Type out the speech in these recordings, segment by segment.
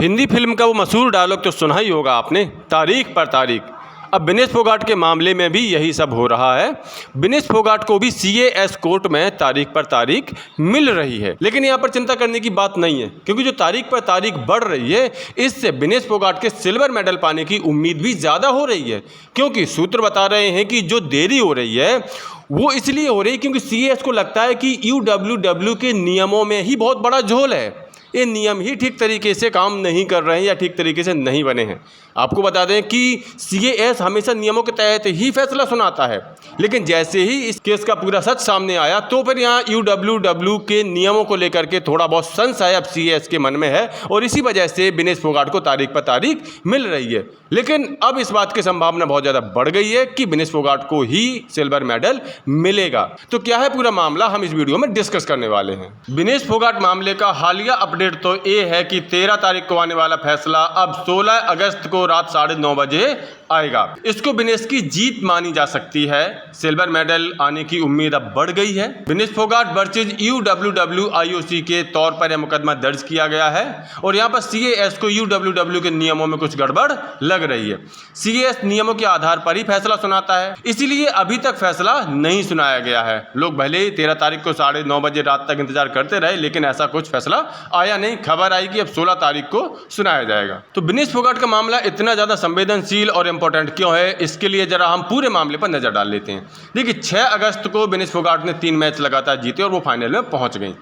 Hindi film का वो मशहूर डायलॉग तो सुना ही होगा आपने, तारीख पर तारीख। अब विनेश फोगाट के मामले में भी यही सब हो रहा है। विनेश फोगाट को भी CAS कोर्ट में तारीख पर तारीख मिल रही है, लेकिन यहाँ पर चिंता करने की बात नहीं है, क्योंकि जो तारीख पर तारीख बढ़ रही है इससे विनेश फोगाट के सिल्वर मेडल पाने की उम्मीद भी ज़्यादा हो रही है। क्योंकि सूत्र बता रहे हैं कि जो देरी हो रही है वो इसलिए हो रही है क्योंकि CAS को लगता है कि UWW के नियमों में ही बहुत बड़ा झोल है। ये नियम ही ठीक तरीके से काम नहीं कर रहे हैं या ठीक तरीके से नहीं बने हैं। आपको बता दें कि CAS हमेशा नियमों के तहत ही फैसला सुनाता है, लेकिन जैसे ही इस केस का पूरा सच सामने आया तो फिर यहाँ UWW के नियमों को लेकर के थोड़ा बहुत संशय अब CAS के मन में है और इसी वजह से विनेश फोगाट को तारीख पर तारीख मिल रही है। लेकिन अब इस बात की संभावना बहुत ज़्यादा बढ़ गई है कि विनेश फोगाट को ही सिल्वर मेडल मिलेगा। तो क्या है पूरा मामला, हम इस वीडियो में डिस्कस करने वाले हैं। विनेश फोगाट मामले का हालिया अपडेट तो ये है कि 13 तारीख को आने वाला फैसला अब 16 अगस्त को रात 9:30 बजे आएगा। इसको विनेश की जीत मानी जा सकती है। सिल्वर मेडल आने की उम्मीद अब बढ़ गई है। Vinesh Phogat versus UWW IOC के तौर पर यह मुकदमा दर्ज किया गया है और यहाँ पर CAS को UWW के नियमों में कुछ गड़बड़ लग रही है। CAS नियमों के आधार पर ही फैसला सुनाता है, इसीलिए अभी तक फैसला नहीं सुनाया गया है। लोग भले ही 13 तारीख को 9:30 बजे रात तक इंतजार करते रहे, लेकिन ऐसा कुछ फैसला आया नहीं। खबर आई कि अब 16 तारीख को सुनाया जाएगा। तो विनेश फोगाट का मामला इतना ज़्यादा संवेदनशील और इम्पोर्टेंट क्यों है, इसके लिए जरा हम पूरे मामले पर नज़र डाल लेते हैं। देखिए, 6 अगस्त को विनेश फोगाट ने 3 मैच लगातार जीते और वो फाइनल में पहुंच गई।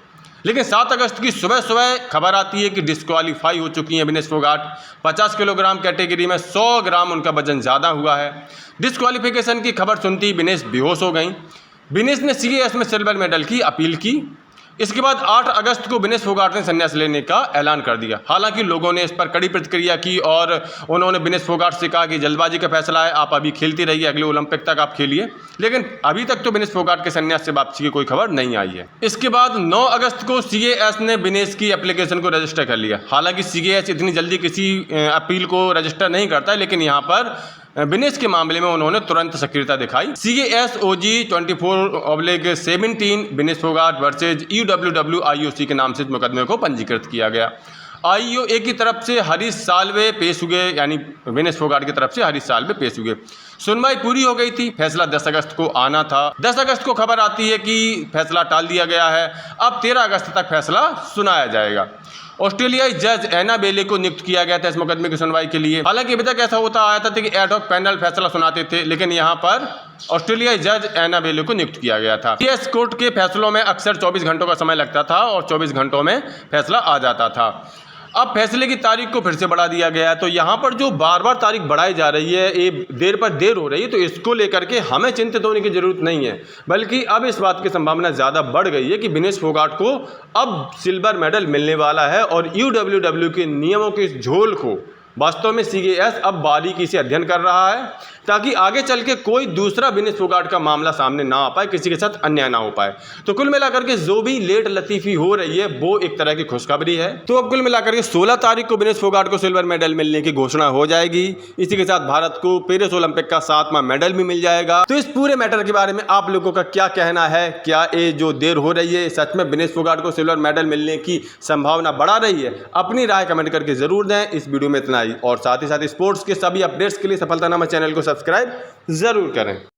लेकिन 7 अगस्त की सुबह सुबह खबर आती है कि डिस्क्वालीफाई हो चुकी हैं विनेश फोगाट। 50 किलोग्राम कैटेगरी में 100 ग्राम उनका वजन ज़्यादा हुआ है। डिस्क्वालीफिकेशन की खबर सुनती ही विनेश बेहोश हो गई। विनेश ने CAS में सिल्वर मेडल की अपील की। इसके बाद 8 अगस्त को विनेश फोगाट ने संन्यास लेने का ऐलान कर दिया। हालांकि लोगों ने इस पर कड़ी प्रतिक्रिया की और उन्होंने विनेश फोगाट से कहा कि जल्दबाजी का फैसला है, आप अभी खेलती रहिए, अगले ओलंपिक तक आप खेलिए। लेकिन अभी तक तो विनेश फोगाट के संन्यास से वापसी की कोई खबर नहीं आई है। इसके बाद 9 अगस्त को CAS ने विनेश की एप्लीकेशन को रजिस्टर कर लिया। हालांकि CAS इतनी जल्दी किसी अपील को रजिस्टर नहीं करता है, लेकिन यहाँ पर विनेश के मामले में उन्होंने तुरंत सक्रियता दिखाई। CAS OG 24/17 Vinesh Phogat versus UWW IOC के नाम से मुकदमे को पंजीकृत किया गया। IOA की तरफ से हरीश साल्वे पेश हुए, यानी विनेश फोगाट की तरफ से हरीश साल्वे पेश हुए। सुनवाई पूरी हो गई थी, फैसला 10 अगस्त को आना था। 10 अगस्त को खबर आती है कि फैसला टाल दिया गया है, अब 13 अगस्त तक फैसला सुनाया जाएगा। ऑस्ट्रेलियाई जज एना बेले को नियुक्त किया गया था इस मुकदमे की सुनवाई के लिए। हालांकि अभी तक ऐसा होता आया था कि एड हॉक पैनल फैसला सुनाते थे, लेकिन यहाँ पर ऑस्ट्रेलियाई जज एना बेले को नियुक्त किया गया था। CAS कोर्ट के फैसलों में अक्सर 24 घंटों का समय लगता था और 24 घंटों में फैसला आ जाता था। अब फैसले की तारीख को फिर से बढ़ा दिया गया है। तो यहाँ पर जो बार बार तारीख बढ़ाई जा रही है, ये देर पर देर हो रही है, तो इसको लेकर के हमें चिंतित होने की जरूरत नहीं है, बल्कि अब इस बात की संभावना ज़्यादा बढ़ गई है कि विनेश फोगाट को अब सिल्वर मेडल मिलने वाला है और UWW के नियमों के इस झोल को वास्तव में CAS अब बारीकी से अध्ययन कर रहा है, ताकि आगे चल के कोई दूसरा विनेश फोगाट का मामला सामने ना आ पाए, किसी के साथ अन्याय ना हो पाए। तो कुल मिलाकर के जो भी लेट लतीफ़ी हो रही है वो एक तरह की खुशखबरी है। तो अब कुल मिलाकर के 16 तारीख को विनेश फोगाट को सिल्वर मेडल मिलने की घोषणा हो जाएगी। इसी के साथ भारत को पेरिस ओलंपिक का 7वां मेडल भी मिल जाएगा। तो इस पूरे मैटर के बारे में आप लोगों का क्या कहना है? क्या ये जो देर हो रही है सच में विनेश फोगाट को सिल्वर मेडल मिलने की संभावना बढ़ा रही है? अपनी राय कमेंट करके जरूर दें। इस वीडियो में इतना ही, और साथ ही साथ स्पोर्ट्स के सभी अपडेट्स के लिए सफलतानामा चैनल को सब्सक्राइब जरूर करें।